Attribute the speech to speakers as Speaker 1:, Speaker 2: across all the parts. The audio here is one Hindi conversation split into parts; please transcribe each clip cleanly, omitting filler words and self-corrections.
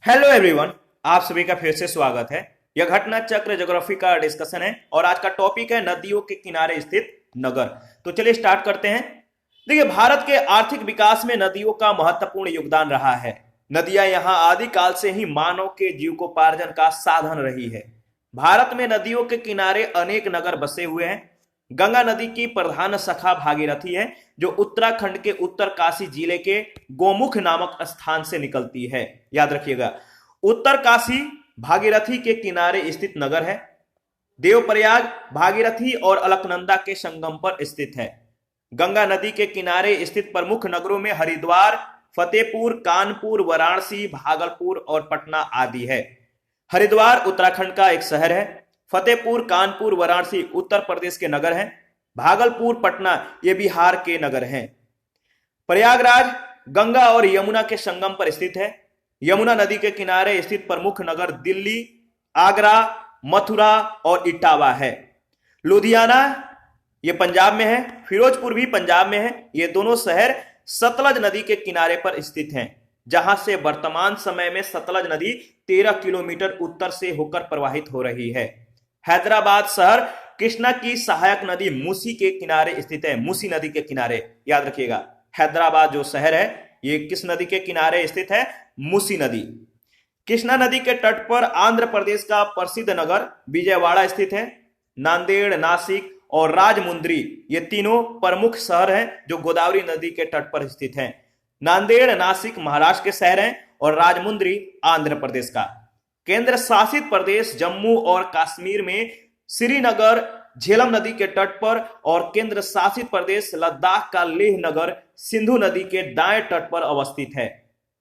Speaker 1: हेलो एवरीवन, आप सभी का फिर से स्वागत है। यह घटना चक्र ज्योग्राफी का डिस्कशन है और आज का टॉपिक है नदियों के किनारे स्थित नगर। तो चलिए स्टार्ट करते हैं। देखिए, भारत के आर्थिक विकास में नदियों का महत्वपूर्ण योगदान रहा है। नदियां यहां आदिकाल से ही मानव के जीविकोपार्जन का साधन रही है। भारत में नदियों के किनारे अनेक नगर बसे हुए हैं। गंगा नदी की प्रधान शाखा भागीरथी है, जो उत्तराखंड के उत्तरकाशी जिले के गोमुख नामक स्थान से निकलती है। याद रखिएगा, उत्तरकाशी भागीरथी के किनारे स्थित नगर है। देवप्रयाग भागीरथी और अलकनंदा के संगम पर स्थित है। गंगा नदी के किनारे स्थित प्रमुख नगरों में हरिद्वार, फतेहपुर, कानपुर, वाराणसी, भागलपुर और पटना आदि है। हरिद्वार उत्तराखंड का एक शहर है। फतेहपुर, कानपुर, वाराणसी उत्तर प्रदेश के नगर हैं। भागलपुर, पटना ये बिहार के नगर हैं। प्रयागराज गंगा और यमुना के संगम पर स्थित है। यमुना नदी के किनारे स्थित प्रमुख नगर दिल्ली, आगरा, मथुरा और इटावा है। लुधियाना ये पंजाब में है। फिरोजपुर भी पंजाब में है। ये दोनों शहर सतलज नदी के किनारे पर स्थित हैं, जहां से वर्तमान समय में सतलज नदी 13 किलोमीटर उत्तर से होकर प्रवाहित हो रही है। हैदराबाद शहर कृष्णा की सहायक नदी मूसी के किनारे स्थित है। मूसी नदी के किनारे, याद रखिएगा, हैदराबाद जो शहर है ये किस नदी के किनारे स्थित है? मूसी नदी। कृष्णा नदी के तट पर आंध्र प्रदेश का प्रसिद्ध नगर विजयवाड़ा स्थित है। नांदेड़, नासिक और राजमुंद्री ये तीनों प्रमुख शहर हैं जो गोदावरी नदी के तट पर स्थित हैं। नांदेड़, नासिक महाराष्ट्र के शहर हैं और राजमुंद्री आंध्र प्रदेश का। केंद्र शासित प्रदेश जम्मू और कश्मीर में श्रीनगर झेलम नदी के तट पर और केंद्र शासित प्रदेश लद्दाख का लेह नगर सिंधु नदी के दाएं तट पर अवस्थित है।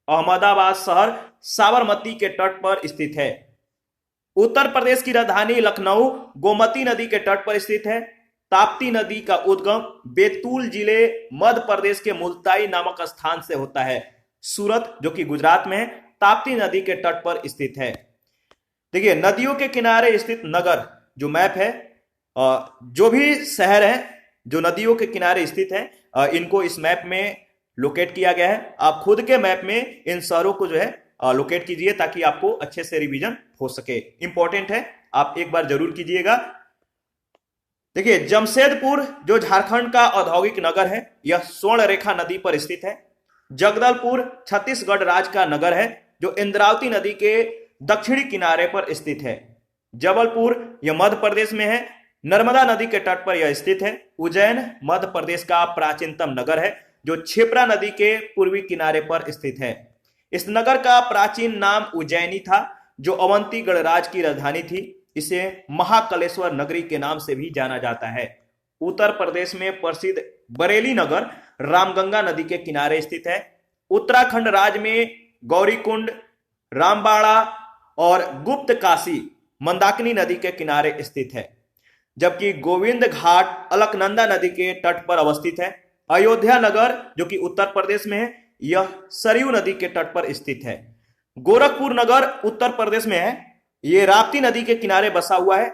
Speaker 1: अहमदाबाद शहर साबरमती के तट पर स्थित है। उत्तर प्रदेश की राजधानी लखनऊ गोमती नदी के तट पर स्थित है। ताप्ती नदी का उद्गम बैतूल जिले मध्य प्रदेश के मुल्ताई नामक स्थान से होता है। सूरत जो कि गुजरात में है, ताप्ती नदी के तट पर स्थित है। देखिए, नदियों के किनारे स्थित नगर जो मैप है, जो भी शहर है जो नदियों के किनारे स्थित है, इनको इस मैप में लोकेट किया गया है। आप खुद के मैप में इन शहरों को जो है लोकेट कीजिए ताकि आपको अच्छे से रिवीजन हो सके। इंपॉर्टेंट है, आप एक बार जरूर कीजिएगा। देखिए, जमशेदपुर जो झारखंड का औद्योगिक नगर है, यह स्वर्ण रेखा नदी पर स्थित है। जगदलपुर छत्तीसगढ़ राज्य का नगर है जो इंद्रावती नदी के दक्षिणी किनारे पर स्थित है। जबलपुर यह मध्य प्रदेश में है। नर्मदा नदी के तट पर यह स्थित है। उज्जैन मध्य प्रदेश का प्राचीनतम नगर है जो क्षिप्रा नदी के पूर्वी किनारे पर स्थित है। इस नगर का प्राचीन नाम उज्जैनी था, जो अवंती गणराज्य की राजधानी थी। इसे महाकलेश्वर नगरी के नाम से भी जाना जाता है। उत्तर प्रदेश में प्रसिद्ध बरेली नगर रामगंगा नदी के किनारे स्थित है। उत्तराखंड राज्य में गौरीकुंड, रामबाड़ा और गुप्त काशी मंदाकिनी नदी के किनारे स्थित है, जबकि गोविंद घाट अलकनंदा नदी के तट पर अवस्थित है। अयोध्या नगर जो कि उत्तर प्रदेश में है, यह सरयू नदी के तट पर स्थित है। गोरखपुर नगर उत्तर प्रदेश में है। यह राप्ती नदी के किनारे बसा हुआ है।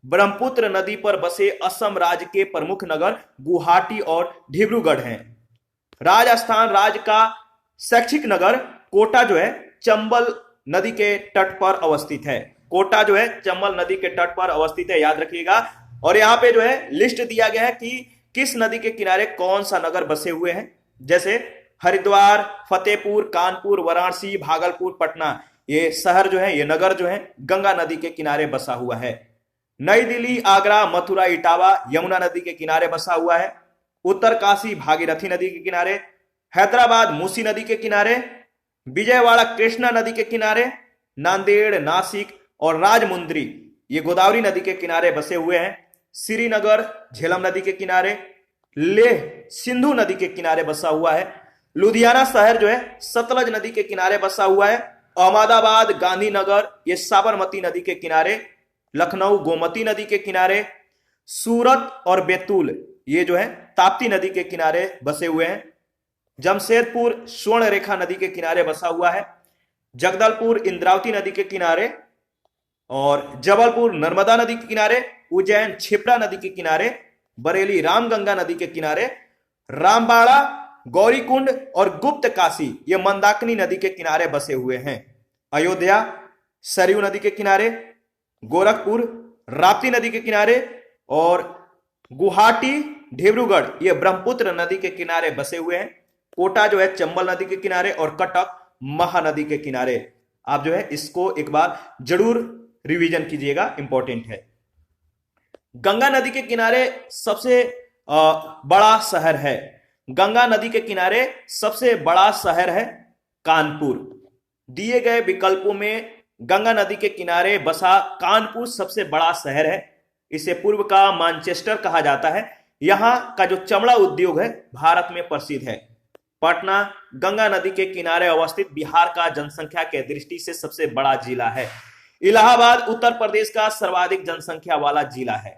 Speaker 1: ब्रह्मपुत्र नदी पर बसे असम राज्य के प्रमुख नगर गुवाहाटी और डिब्रूगढ़ हैं। राजस्थान राज्य का शैक्षिक नगर कोटा जो है चंबल नदी के तट पर अवस्थित है। कोटा जो है चंबल नदी के तट पर अवस्थित है, याद रखिएगा। और यहाँ पे जो है लिस्ट दिया गया है कि किस नदी के किनारे कौन सा नगर बसे हुए हैं, जैसे हरिद्वार, फतेहपुर, कानपुर, वाराणसी, भागलपुर, पटना ये शहर जो है, ये नगर जो है गंगा नदी के किनारे बसा हुआ है। नई दिल्ली, आगरा, मथुरा, इटावा यमुना नदी के किनारे बसा हुआ है। उत्तरकाशी भागीरथी नदी के किनारे। हैदराबाद मूसी नदी के किनारे। विजयवाड़ा कृष्णा नदी के किनारे। नांदेड़, नासिक और राजमुंद्री ये गोदावरी नदी के किनारे बसे हुए हैं। श्रीनगर झेलम नदी के किनारे। लेह सिंधु नदी के किनारे बसा हुआ है। लुधियाना शहर जो है सतलज नदी के किनारे बसा हुआ है। अहमदाबाद, गांधीनगर ये साबरमती नदी के किनारे। लखनऊ गोमती नदी के किनारे। सूरत और बैतूल ये जो है ताप्ती नदी के किनारे बसे हुए हैं। जमशेदपुर स्वर्ण रेखा नदी के किनारे बसा हुआ है। जगदलपुर इंद्रावती नदी के किनारे और जबलपुर नर्मदा नदी के किनारे। उज्जैन क्षिप्रा नदी के किनारे। बरेली रामगंगा नदी के किनारे। रामबाड़ा, गौरीकुंड और गुप्त काशी ये मंदाकिनी नदी के किनारे बसे हुए हैं। अयोध्या सरयू नदी के किनारे, गोरखपुर राप्ती नदी के किनारे, और गुवाहाटी डिब्रूगढ़ ये ब्रह्मपुत्र नदी के किनारे बसे हुए हैं। कोटा जो है चंबल नदी के किनारे, और कटक महानदी के किनारे। आप जो है इसको एक बार जरूर रिवीजन कीजिएगा, इंपॉर्टेंट है। गंगा नदी के किनारे सबसे बड़ा शहर है, गंगा नदी के किनारे सबसे बड़ा शहर है कानपुर। दिए गए विकल्पों में गंगा नदी के किनारे बसा कानपुर सबसे बड़ा शहर है। इसे पूर्व का मैनचेस्टर कहा जाता है। यहां का जो चमड़ा उद्योग है भारत में प्रसिद्ध है। पटना गंगा नदी के किनारे अवस्थित बिहार का जनसंख्या के दृष्टि से सबसे बड़ा जिला है। इलाहाबाद उत्तर प्रदेश का सर्वाधिक जनसंख्या वाला जिला है।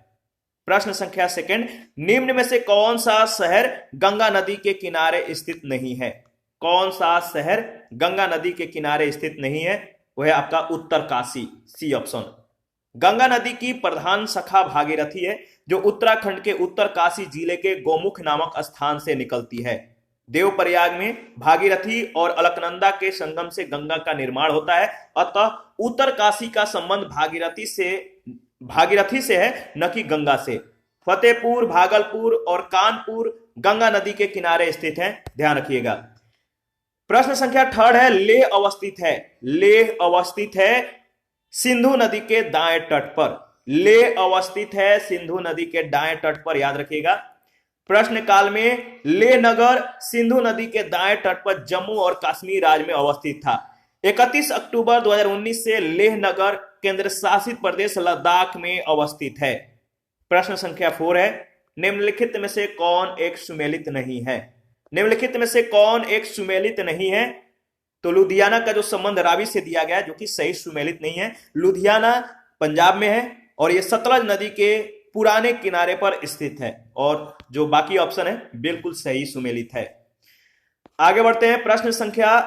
Speaker 1: प्रश्न संख्या सेकंड, निम्न में से कौन सा शहर गंगा नदी के किनारे स्थित नहीं है? कौन सा शहर गंगा नदी के किनारे स्थित नहीं है? वह है आपका उत्तरकाशी, सी ऑप्शन। गंगा नदी की प्रधान शाखा भागीरथी है, जो उत्तराखंड के उत्तरकाशी जिले के गौमुख नामक स्थान से निकलती है। देवप्रयाग में भागीरथी और अलकनंदा के संगम से गंगा का निर्माण होता है। अतः उत्तरकाशी का संबंध भागीरथी से है, न कि गंगा से। फतेहपुर, भागलपुर और कानपुर गंगा नदी के किनारे स्थित हैं, ध्यान रखिएगा। प्रश्न संख्या थर्ड है, लेह अवस्थित है। लेह अवस्थित है सिंधु नदी के दाएं तट पर। लेह अवस्थित है सिंधु नदी के दाएं तट पर, याद रखिएगा। प्रश्न काल में लेह नगर सिंधु नदी के दाएं तट पर जम्मू और कश्मीर राज्य में अवस्थित था। 31 अक्टूबर 2019 से लेह नगर केंद्र शासित प्रदेश लद्दाख में अवस्थित है। प्रश्न संख्या 4 है, निम्नलिखित में से कौन एक सुमेलित नहीं है? निम्नलिखित में से कौन एक सुमेलित नहीं है? तो लुधियाना का जो संबंध रावी से दिया गया है, जो कि सही सुमेलित नहीं है। लुधियाना पंजाब में है और यह सतलज नदी के पुराने किनारे पर स्थित है, और जो बाकी ऑप्शन है बिल्कुल सही सुमेलित है। आगे बढ़ते हैं। प्रश्न संख्या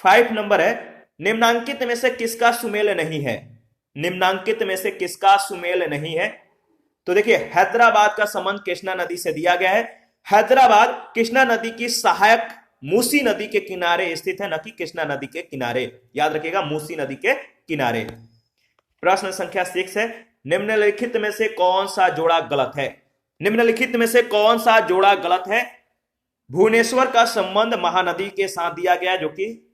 Speaker 1: 5 नंबर है, निम्नांकित में से किसका सुमेल नहीं है? निम्नांकित में से किसका सुमेल नहीं है? तो देखिए, हैदराबाद का संबंध कृष्णा नदी से दिया गया है। हैदराबाद कृष्णा नदी की सहायक मूसी नदी के किनारे स्थित है, न कि कृष्णा नदी के किनारे। याद रखिएगा, मूसी नदी के किनारे। प्रश्न संख्या 6 है, निम्नलिखित में से कौन सा जोड़ा गलत है? निम्नलिखित में से कौन सा जोड़ा गलत है? भुवनेश्वर का संबंध महानदी के साथ दिया गया, जो कि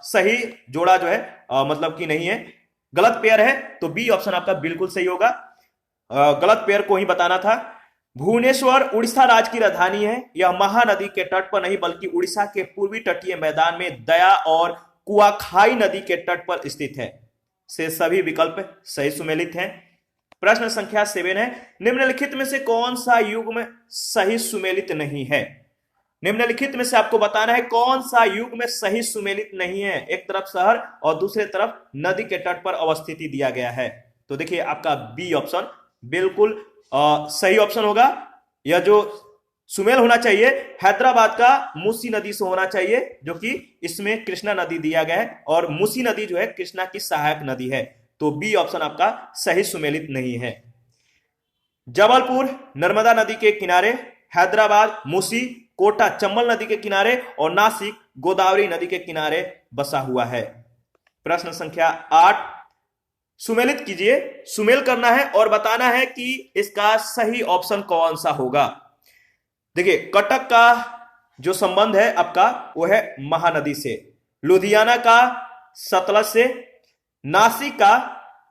Speaker 1: सही जोड़ा जो है मतलब कि नहीं है, गलत पेयर है। तो बी ऑप्शन आपका बिल्कुल सही होगा। गलत पेयर को ही बताना था। भुवनेश्वर उड़ीसा राज्य की राजधानी है। यह महानदी के तट पर नहीं बल्कि उड़ीसा के पूर्वी तटीय मैदान में दया और कुआखाई नदी के तट पर स्थित है। से सभी विकल्प सही सुमेलित हैं। प्रश्न संख्या 7 है, निम्नलिखित में से कौन सा युग्म सही सुमेलित नहीं है? निम्नलिखित में से आपको बताना है कौन सा युग्म सही सुमेलित नहीं है। एक तरफ शहर और दूसरे तरफ नदी के तट पर अवस्थिति दिया गया है। तो देखिए, आपका बी ऑप्शन बिल्कुल सही ऑप्शन होगा। यह जो सुमेल होना चाहिए हैदराबाद का मूसी नदी से होना चाहिए, जो कि इसमें कृष्णा नदी दिया गया है, और मूसी नदी जो है कृष्णा की सहायक नदी है। तो बी ऑप्शन आपका सही सुमेलित नहीं है। जबलपुर नर्मदा नदी के किनारे, हैदराबाद मूसी, कोटा चंबल नदी के किनारे और नासिक गोदावरी नदी के किनारे बसा हुआ है। प्रश्न संख्या 8, सुमेलित कीजिए। सुमेल करना है और बताना है कि इसका सही ऑप्शन कौन सा होगा। देखिए, कटक का जो संबंध है आपका वो है महानदी से, लुधियाना का सतलज से, नासिक का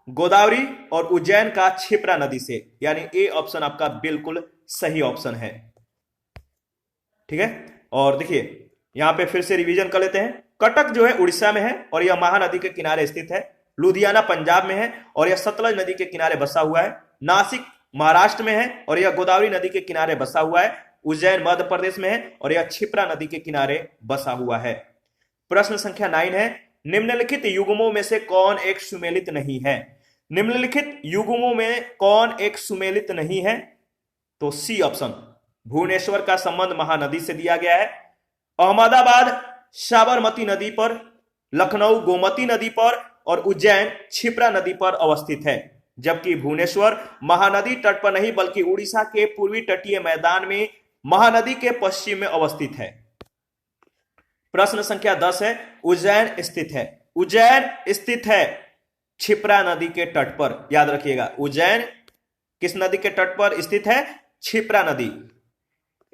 Speaker 1: गोदावरी और उज्जैन का क्षिप्रा नदी से। यानी ए ऑप्शन आपका बिल्कुल सही ऑप्शन है। ठीक है, और देखिए यहां पे फिर से रिवीजन कर लेते हैं। कटक जो है उड़ीसा में है और यह महानदी के किनारे स्थित है। लुधियाना पंजाब में है और यह सतलज नदी के किनारे बसा हुआ है। नासिक महाराष्ट्र में है और यह गोदावरी नदी के किनारे बसा हुआ है। उज्जैन मध्य प्रदेश में है और यह क्षिप्रा नदी के किनारे बसा हुआ है। प्रश्न संख्या 9 है, निम्नलिखित युग्मों में से कौन एक सुमेलित नहीं है? निम्नलिखित युग्मों में कौन एक सुमेलित नहीं है? तो सी ऑप्शन, भुवनेश्वर का संबंध महानदी से दिया गया है। अहमदाबाद साबरमती नदी पर, लखनऊ गोमती नदी पर और उज्जैन क्षिप्रा नदी पर अवस्थित है, जबकि भुवनेश्वर महानदी तट पर नहीं बल्कि उड़ीसा के पूर्वी तटीय मैदान में महानदी के पश्चिम में अवस्थित है। प्रश्न संख्या 10 है, उज्जैन स्थित है। उज्जैन स्थित है क्षिप्रा नदी के तट पर, याद रखिएगा उज्जैन किस नदी के तट पर स्थित है? क्षिप्रा नदी।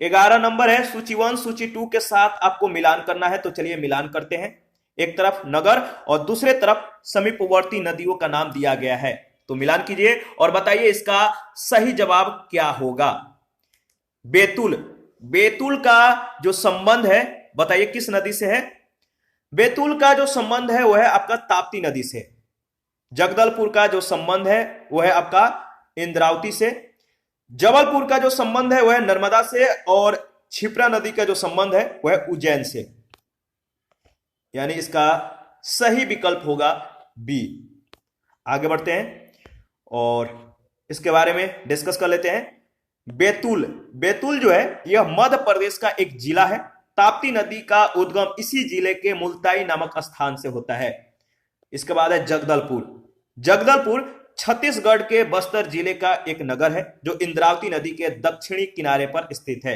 Speaker 1: 11 नंबर है सूची 1 सूची 2 के साथ आपको मिलान करना है, तो चलिए मिलान करते हैं। एक तरफ नगर और दूसरे तरफ समीपवर्ती नदियों का नाम दिया गया है, तो मिलान कीजिए और बताइए इसका सही जवाब क्या होगा। बैतूल, बैतूल का जो संबंध है बताइए किस नदी से है? बैतूल का जो संबंध है वह है आपका ताप्ती नदी से। जगदलपुर का जो संबंध है वह है आपका इंद्रावती से। जबलपुर का जो संबंध है वह नर्मदा से और क्षिप्रा नदी का जो संबंध है वह उज्जैन से, यानी इसका सही विकल्प होगा बी। आगे बढ़ते हैं और इसके बारे में डिस्कस कर लेते हैं। बैतूल, बैतूल जो है यह मध्य प्रदेश का एक जिला है। ताप्ती नदी का उद्गम इसी जिले के मुल्ताई नामक स्थान से होता है। इसके बाद है जगदलपुर। जगदलपुर छत्तीसगढ़ के बस्तर जिले का एक नगर है जो इंद्रावती नदी के दक्षिणी किनारे पर स्थित है।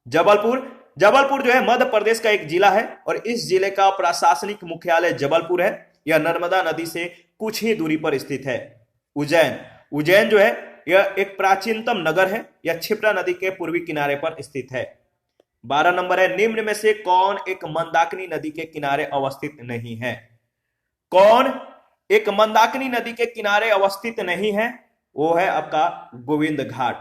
Speaker 1: जबलपुर, जबलपुर जो है मध्य प्रदेश का एक जिला है और इस जिले का प्रशासनिक मुख्यालय जबलपुर है। यह नर्मदा नदी से कुछ ही दूरी पर स्थित है। उज्जैन, उज्जैन जो है यह एक प्राचीनतम नगर है। यह क्षिप्रा नदी के पूर्वी किनारे पर स्थित है। 12 नंबर है निम्न में से कौन एक मंदाकिनी नदी के किनारे अवस्थित नहीं है? कौन एक मंदाकिनी नदी के किनारे अवस्थित नहीं है? वो है आपका गोविंद घाट।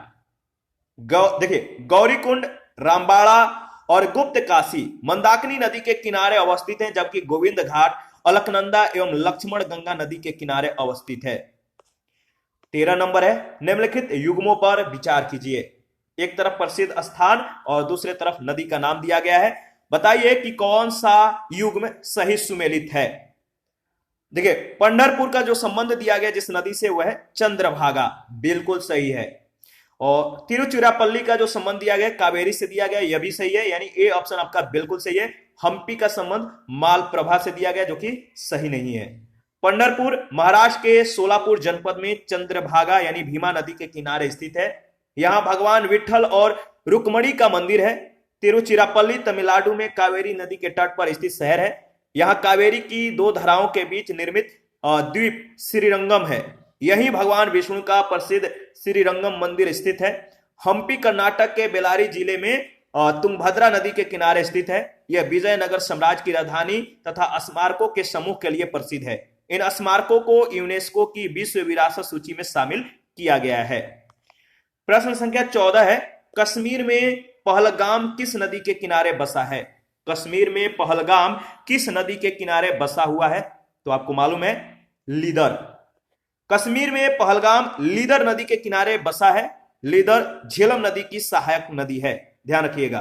Speaker 1: देखिए गौरीकुंड, रामबाड़ा और गुप्त काशी मंदाकिनी नदी के किनारे अवस्थित हैं, जबकि गोविंद घाट अलकनंदा एवं लक्ष्मण गंगा नदी के किनारे अवस्थित है। 13 नंबर है निम्नलिखित युग्मों पर विचार कीजिए। एक तरफ प्रसिद्ध स्थान और दूसरे तरफ नदी का नाम दिया गया है, बताइए कि कौन सा युग्म सही सुमेलित है। देखिए पंढरपुर का जो संबंध दिया गया जिस नदी से वह है चंद्रभागा, बिल्कुल सही है। और तिरुचिरापल्ली का जो संबंध दिया गया कावेरी से दिया गया, यह भी सही है, यानी ए ऑप्शन आपका बिल्कुल सही है। हम्पी का संबंध मालप्रभा से दिया गया जो कि सही नहीं है। पंढरपुर महाराष्ट्र के सोलापुर जनपद में चंद्रभागा यानी भीमा नदी के किनारे स्थित है। यहां भगवान विठल और रुक्मणी का मंदिर है। तिरुचिरापल्ली तमिलनाडु में कावेरी नदी के तट पर स्थित शहर है। यहां कावेरी की दो धाराओं के बीच निर्मित द्वीप श्रीरंगम है। यही भगवान विष्णु का प्रसिद्ध श्रीरंगम मंदिर स्थित है। हम्पी कर्नाटक के बेलारी जिले में तुंगभद्रा नदी के किनारे स्थित है। यह विजयनगर साम्राज्य की राजधानी तथा स्मारकों के समूह के लिए प्रसिद्ध है। इन स्मारकों को यूनेस्को की विश्व विरासत सूची में शामिल किया गया है। प्रश्न संख्या 14 है कश्मीर में पहलगाम किस नदी के किनारे बसा है? कश्मीर में पहलगाम किस नदी के किनारे बसा हुआ है? तो आपको मालूम है लीदर। कश्मीर में पहलगाम लीदर नदी के किनारे बसा है। लीदर झेलम नदी की सहायक नदी है, ध्यान रखिएगा,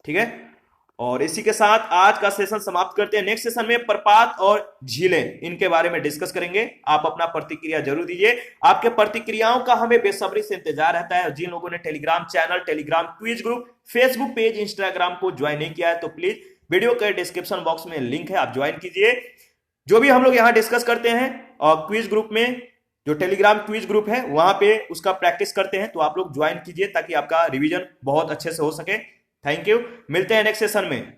Speaker 1: ठीक है। और इसी के साथ आज का सेशन समाप्त करते हैं। नेक्स्ट सेशन में प्रपात और झीलें इनके बारे में डिस्कस करेंगे। आप अपना प्रतिक्रिया जरूर दीजिए। आपके प्रतिक्रियाओं का हमें बेसब्री से इंतजार रहता है। जिन लोगों ने Telegram channel, Telegram quiz group, Facebook page, Instagram को ज्वाइन नहीं किया है तो प्लीज वीडियो के डिस्क्रिप्शन बॉक्स में लिंक है, आप ज्वाइन कीजिए। जो भी हम लोग यहाँ डिस्कस करते हैं और क्विज ग्रुप में, जो टेलीग्राम क्विज ग्रुप है वहां पे उसका प्रैक्टिस करते हैं, तो आप लोग ज्वाइन कीजिए ताकि आपका रिवीजन बहुत अच्छे से हो सके। थैंक यू, मिलते हैं नेक्स्ट सेशन में।